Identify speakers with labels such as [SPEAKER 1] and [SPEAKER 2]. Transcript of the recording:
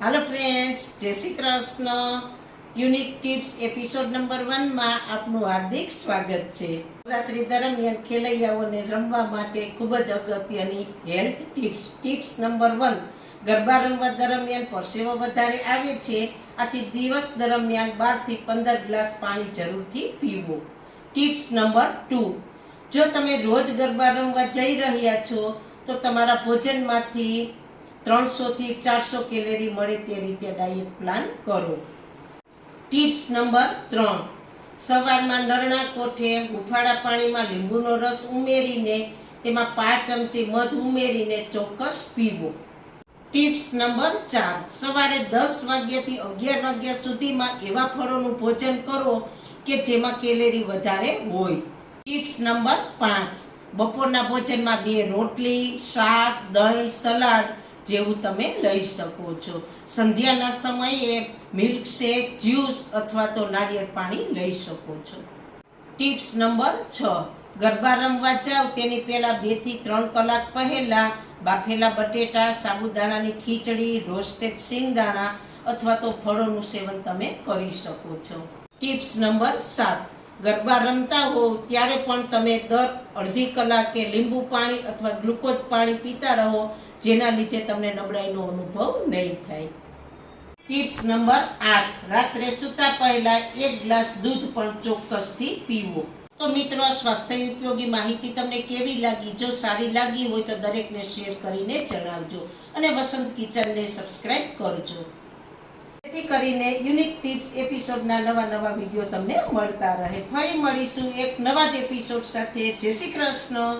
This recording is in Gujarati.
[SPEAKER 1] हेलो फ्रेंड्स, जय Shri Krishna. Unique tips episode number 1 માં આપનું હાર્દિક સ્વાગત છે। નવરાત્રી દરમિયાન ખેલૈયાઓને રમવા માટે ખૂબ જ અગત્યની હેલ્થ ટિપ્સ નંબર 1, ગરબા રમવા દરમિયાન પરસેવો વધારે આવે છે, આથી દિવસ દરમિયાન 12 થી 15 ગ્લાસ પાણી જરૂરથી પીવું। ટિપ્સ નંબર 2, જો તમે રોજ ગરબા રમવા જઈ રહ્યા છો તો તમારા ભોજનમાંથી 300 થી 400 કેલરી મળે તે રીતે ડાયટ પ્લાન કરો। ટિપ્સ નંબર 3, સવારમાં નરણા કોઠે હુંફાળા પાણીમાં લીંબુનો રસ ઉમેરીને તેમાં 5 ચમચી મધ ઉમેરીને ચોક્કસ પીવો। ટિપ્સ નંબર 4, સવારે 10 વાગ્યાથી 11 વાગ્યા સુધીમાં એવા ફળોનું ભોજન કરો કે જેમાં કેલરી વધારે હોય। ટિપ્સ નંબર 5, બપોરના ભોજનમાં 2 રોટલી, શાક, દહીં, સલાડ જેવું તમે લઈ શકો છો। સંધ્યાના સમયે મિલ્ક શેક, જ્યુસ અથવા તો નાળિયેર પાણી લઈ શકો છો। ટિપ્સ નંબર 6, ગરબા રમવા જાવ તેની પહેલા 2 થી 3 કલાક પહેલા બાફેલા બટેટા, સાબુદાણાની ખીચડી, રોસ્ટેડ સિંગદાણા અથવા તો ફળોનું સેવન તમે કરી શકો છો। ટિપ્સ નંબર 7, ગરબા રમતા હો ત્યારે પણ તમે દર અડધી કલાકે લીંબુ પાણી અથવા ગ્લુકોઝ પાણી પીતા રહો, જેના લીધે તમને નબળાઈનો અનુભવ નહીં થાય। ટિપ્સ નંબર 8, રાત્રે સૂતા પહેલા 1 ગ્લાસ દૂધ પણ ચોક્કસથી પીવો। તો મિત્રો, સ્વાસ્થ્ય ઉપયોગી માહિતી તમને કેવી લાગી? જો સારી લાગી હોય તો દરેકને શેર કરીને જણાવજો અને વસંત કિચનને સબસ્ક્રાઇબ કરજો, જેથી કરીને યુનિક ટિપ્સ એપિસોડના નવા વિડીયો તમને મળતા રહે। ફરી મળીશું એક નવા જ એપિસોડ સાથે। જય શ્રી કૃષ્ણ।